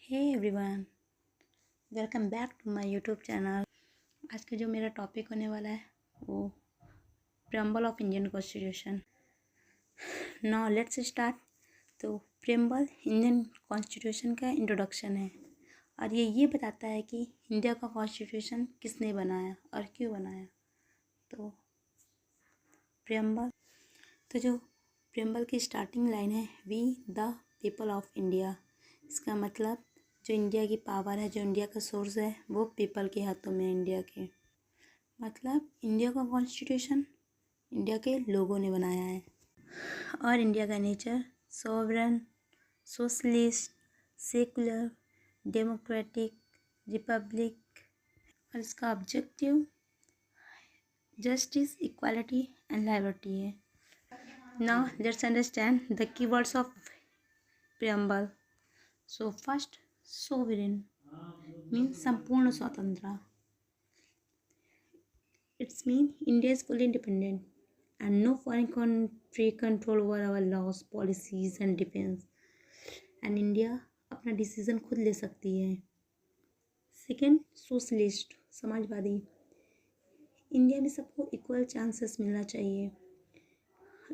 Hey everyone, welcome back to my YouTube channel. आज का जो मेरा टॉपिक होने वाला है वो preamble of Indian constitution. Now let's start. तो प्रेम्बल इंडियन कॉन्स्टिट्यूशन का इंट्रोडक्शन है और ये बताता है कि इंडिया का कॉन्स्टिट्यूशन किसने बनाया और क्यों बनाया। तो प्रेम्बल जो प्रेम्बल की स्टार्टिंग लाइन है, we the people of India. इसका मतलब जो इंडिया की पावर है, जो इंडिया का सोर्स है, वो पीपल के हाथों में है। इंडिया के मतलब इंडिया का कॉन्स्टिट्यूशन इंडिया के लोगों ने बनाया है। और इंडिया का nature sovereign, socialist, secular, democratic, republic. और इसका objective justice, equality and liberty है। Now let's understand the keywords of preamble. So first, sovereign means संपूर्ण स्वतंत्र। It's mean India is fully independent and no foreign country control over our laws, policies and defense. And India अपना decision खुद ले सकती है। Second, socialist Samajwadi. India में सबको equal chances मिलना चाहिए।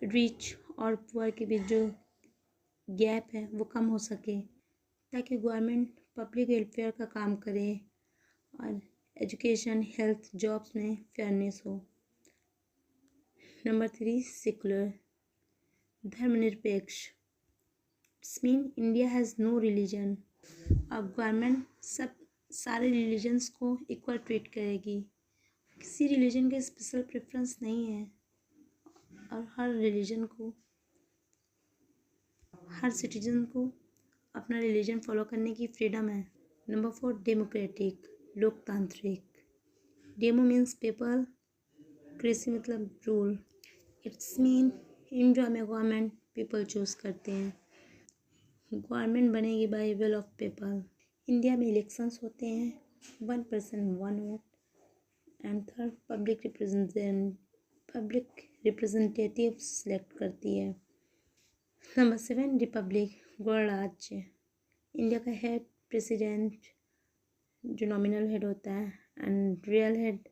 रिच और पुअर के बीच जो गैप है वो कम हो सके, ताकि गवर्नमेंट पब्लिक वेलफेयर का काम करे और एजुकेशन, हेल्थ, जॉब्स में फेयरनेस हो। नंबर 3, सेकुलर धर्मनिरपेक्ष। It's mean India has no religion. अब गवर्नमेंट सारे रिलीजन्स को इक्वल ट्रीट करेगी। किसी रिलीजन के स्पेशल प्रेफरेंस नहीं है और हर रिलीजन को, हर सिटीजन को अपना रिलीजन फॉलो करने की फ्रीडम है। नंबर 4, डेमोक्रेटिक लोकतांत्रिक। डेमो मीन्स पीपल, क्रेसी मतलब रूल। इट्स मीन इंडिया में गवर्नमेंट पीपल चूज़ करते हैं। गवर्नमेंट बनेगी by will of people. India में इलेक्शंस होते हैं, 1 person 1 vote. And third, public representative select करती है। नंबर 7, रिपब्लिक गणराज्य। इंडिया का हेड प्रेसिडेंट, जो नॉमिनल हेड होता है, and real head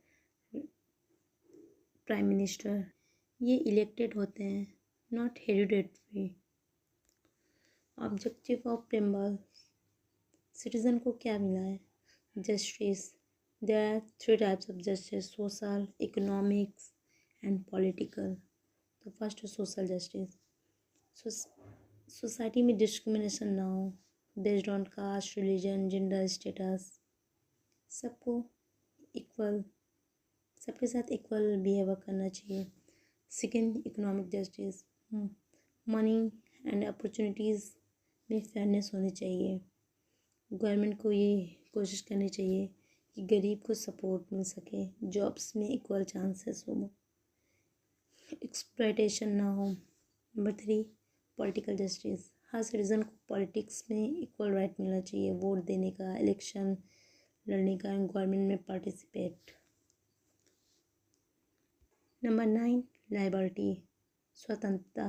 prime minister. ये इलेक्टेड होते हैं, not hereditary. Objective of preamble, citizen को क्या मिला है? Justice. There are 3 types of justice, social, economics and political. तो फर्स्ट है सोशल जस्टिस। सोसाइटी में डिस्क्रिमिनेशन ना हो based on caste, religion, gender, status. सबको इक्वल, सबके साथ इक्वल बिहेव करना चाहिए। Second, economic justice. Money and opportunities में फेयरनेस होनी चाहिए। गवर्नमेंट को ये कोशिश करनी चाहिए कि गरीब को सपोर्ट मिल सके, जॉब्स में इक्वल चांसेस हो, एक्सप्लॉयटेशन ना हो। Number 3, political justice. हर सिटीज़न को पॉलिटिक्स में इक्वल राइट मिलना चाहिए, वोट देने का, इलेक्शन लड़ने का, गवर्नमेंट में पार्टिसिपेट। नंबर 9, लिबर्टी स्वतंत्रता।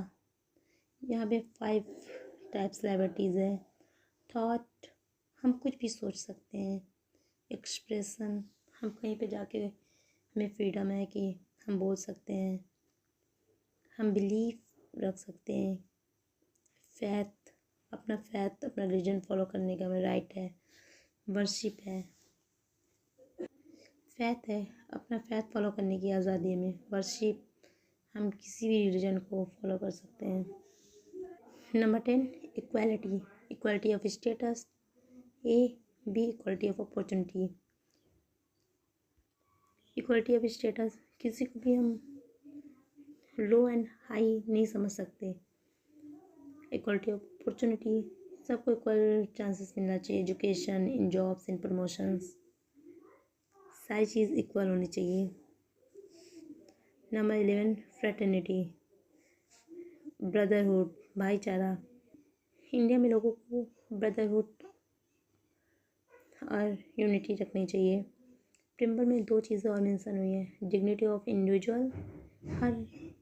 यहाँ पे 5 टाइप्स लिबर्टीज़ है। थॉट, हम कुछ भी सोच सकते हैं। एक्सप्रेशन, हम कहीं पे जाके हमें फ्रीडम है कि हम बोल सकते हैं, हम बिलीफ रख सकते हैं। फैथ, अपना रिलीजन फॉलो करने का हमें राइट है। वर्शिप है, फैथ है, अपना फैथ फॉलो करने की आज़ादी में। वर्शिप, हम किसी भी रिलीजन को फॉलो कर सकते हैं। Number 10, equality. Equality of status, A B, equality of opportunity. Equality of status, किसी को भी हम लो एंड हाई नहीं समझ सकते। इक्वालिटी ऑफ अपॉर्चुनिटी, सबको इक्वल चांसेस मिलना चाहिए, एजुकेशन, इन जॉब्स, इन प्रमोशंस, सारी चीज़ इक्वल होनी चाहिए। नंबर 11, फ्रेटर्निटी ब्रदरहुड, भाईचारा। इंडिया में लोगों को ब्रदरहुड और यूनिटी रखनी चाहिए। प्रेम्बल में 2 चीज़ें और मेंशन हुई हैं, dignity of individual, her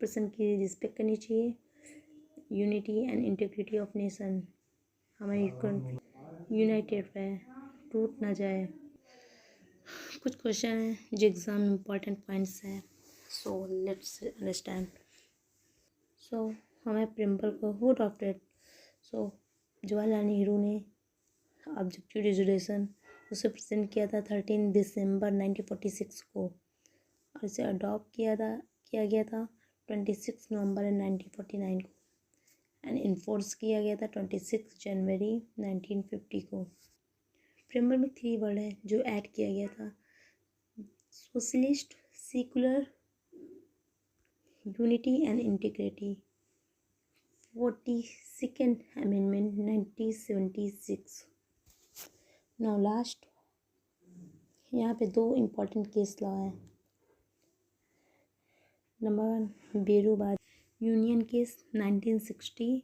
person की रिस्पेक्ट करनी चाहिए। Unity and integrity of nation, हमारी कंट्री यूनाइटेड रहे, टूट ना जाए। कुछ क्वेश्चन हैं जो एग्ज़ाम में इम्पॉर्टेंट पॉइंट्स हैं, सो लेट्स अंडरस्टैंड। सो हमें प्रिम्पल को हु ड्राफ्टेड, सो जवाहरलाल नेहरू ने ऑब्जेक्टिव रेजोल्यूशन उसे प्रेजेंट किया था 13 दिसंबर 1946 को, और इसे अडॉप्ट किया गया था 26 नवंबर 1949 को, एंड इन्फोर्स किया गया था 26 जनवरी 1950 को। प्रिम्बल में 3 वर्ड है जो ऐड किया गया था: socialist, secular, unity and integrity. 42nd amendment 1976। Now last, यहाँ पे 2 इम्पॉर्टेंट केस लॉ है। नंबर 1, बेरूबाद यूनियन केस 1960,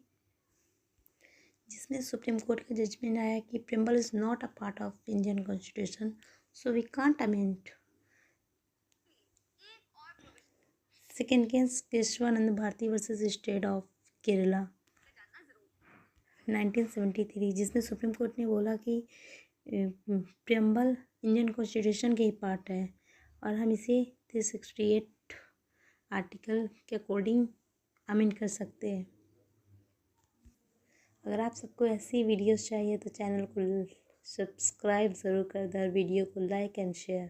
जिसमें सुप्रीम कोर्ट का जजमेंट आया कि preamble is not a part of Indian constitution, so we can't amend. Second case Kesavananda Bharati versus state of Kerala 1973, जिसमें supreme court ने बोला कि प्रिम्बल इंडियन कॉन्स्टिट्यूशन के ही पार्ट है और हम इसे 368 आर्टिकल के अकॉर्डिंग अमेंड कर सकते हैं। अगर आप सबको ऐसी वीडियोस चाहिए तो चैनल को सब्सक्राइब ज़रूर कर दें और वीडियो को लाइक एंड शेयर।